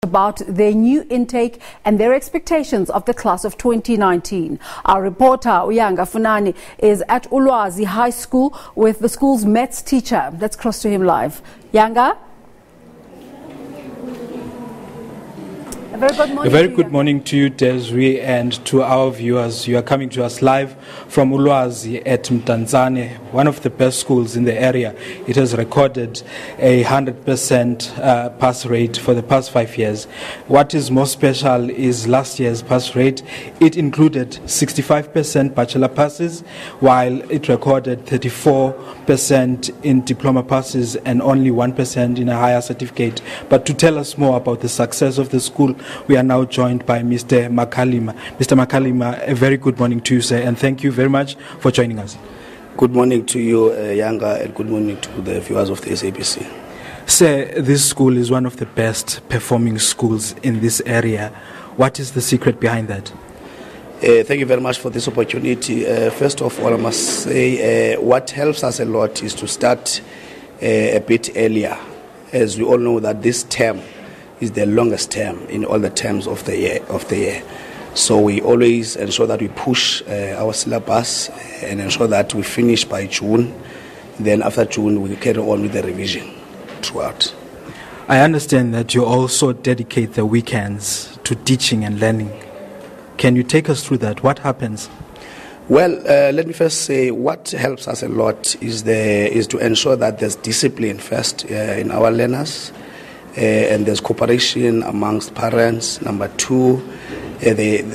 About their new intake and their expectations of the class of 2019. Our reporter, Yanga Funani, is at Ulwazi High School with the school's maths teacher. Let's cross to him live. Yanga? A very good morning to you, Desiree, and to our viewers. You are coming to us live from Ulwazi at Mtanzane, one of the best schools in the area. It has recorded a 100% pass rate for the past 5 years. What is more special is last year's pass rate. It included 65% bachelor passes, while it recorded 34% in diploma passes and only 1% in a higher certificate. But to tell us more about the success of the school, we are now joined by Mr. Makalima. Mr. Makalima, a very good morning to you, sir, and thank you very much for joining us. Good morning to you, Yanga, and good morning to the viewers of the SABC. Sir, this school is one of the best performing schools in this area. What is the secret behind that? Thank you very much for this opportunity. First of all, I must say what helps us a lot is to start a bit earlier. As we all know that this term is the longest term in all the terms of the year. So we always ensure that we push our syllabus and ensure that we finish by June. Then after June, we carry on with the revision throughout. I understand that you also dedicate the weekends to teaching and learning. Can you take us through that? What happens? Well, let me first say what helps us a lot is to ensure that there's discipline first in our learners. And there's cooperation amongst parents. Number two,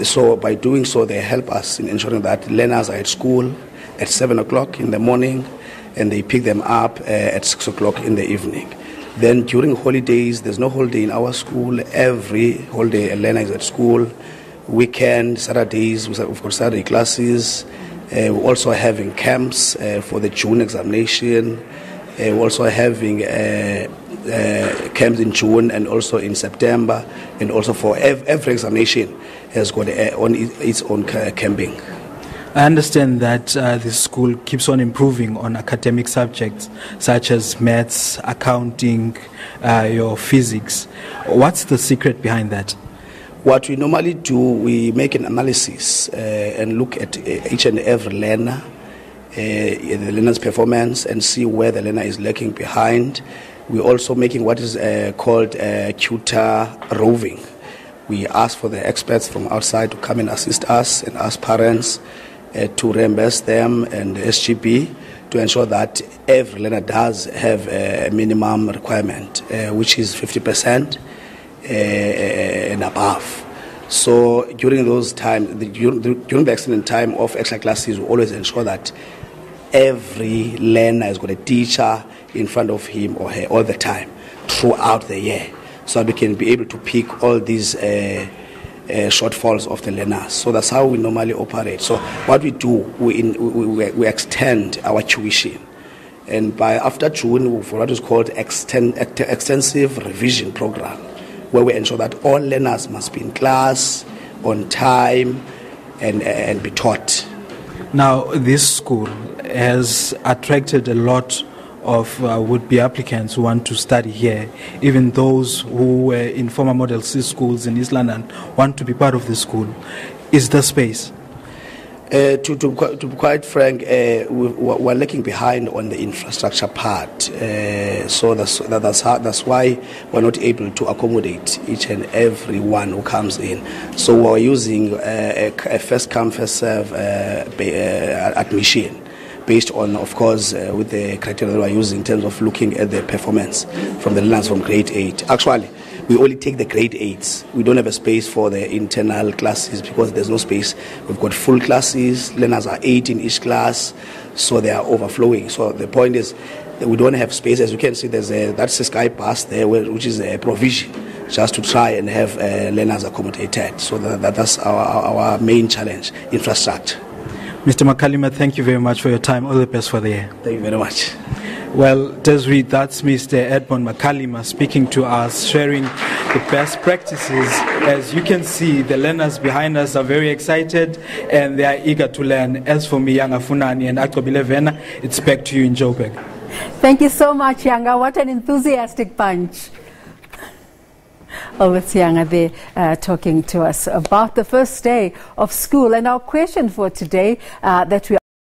so by doing so, they help us in ensuring that learners are at school at 7 o'clock in the morning, and they pick them up at 6 o'clock in the evening. Then during holidays, there's no holiday in our school. Every holiday, a learner is at school. Weekend, Saturdays, we've got Saturday classes. We're also having camps for the June examination. We're also having camps in June and also in September, and also for every examination has got its own camping. I understand that this school keeps on improving on academic subjects such as maths, accounting, your physics. What's the secret behind that? What we normally do, we make an analysis and look at each and every learner, the learner's performance, and see where the learner is lacking behind. We're also making what is called tutor roving. We ask for the experts from outside to come and assist us and ask parents to reimburse them and the SGB to ensure that every learner does have a minimum requirement, which is 50% and above. So during those times, during the excellent time of extra classes, we always ensure that every learner has got a teacher in front of him or her all the time throughout the year, so that we can be able to pick all these shortfalls of the learners. So that's how we normally operate. So what we do, we extend our tuition, and by after June, for what is called extensive revision program, where we ensure that all learners must be in class on time and be taught. Now, this school has attracted a lot of would-be applicants who want to study here. Even those who were in former Model C schools in East London want to be part of the school. Is there space? To be quite frank, we're lacking behind on the infrastructure part. So that's why we're not able to accommodate each and every one who comes in. So we're using a first-come, first-serve admission, based on, of course, with the criteria that we're using in terms of looking at the performance from the learners from grade 8. Actually, we only take the grade 8s. We don't have a space for the internal classes because there's no space. We've got full classes. Learners are 8 in each class, so they are overflowing. So the point is that we don't have space. As you can see, that's a sky pass there, which is a provision just to try and have learners accommodated. So that's our main challenge, infrastructure. Mr. Makalima, thank you very much for your time. All the best for the year. Thank you very much. Well, Desiree, that's Mr. Edmond Makalima speaking to us, sharing the best practices. As you can see, the learners behind us are very excited and they are eager to learn. As for me, Yanga Funani and Akobile Vena, it's back to you in Joburg. Thank you so much, Yanga. What an enthusiastic bunch. Well, it's Yanga there talking to us about the first day of school. And our question for today that we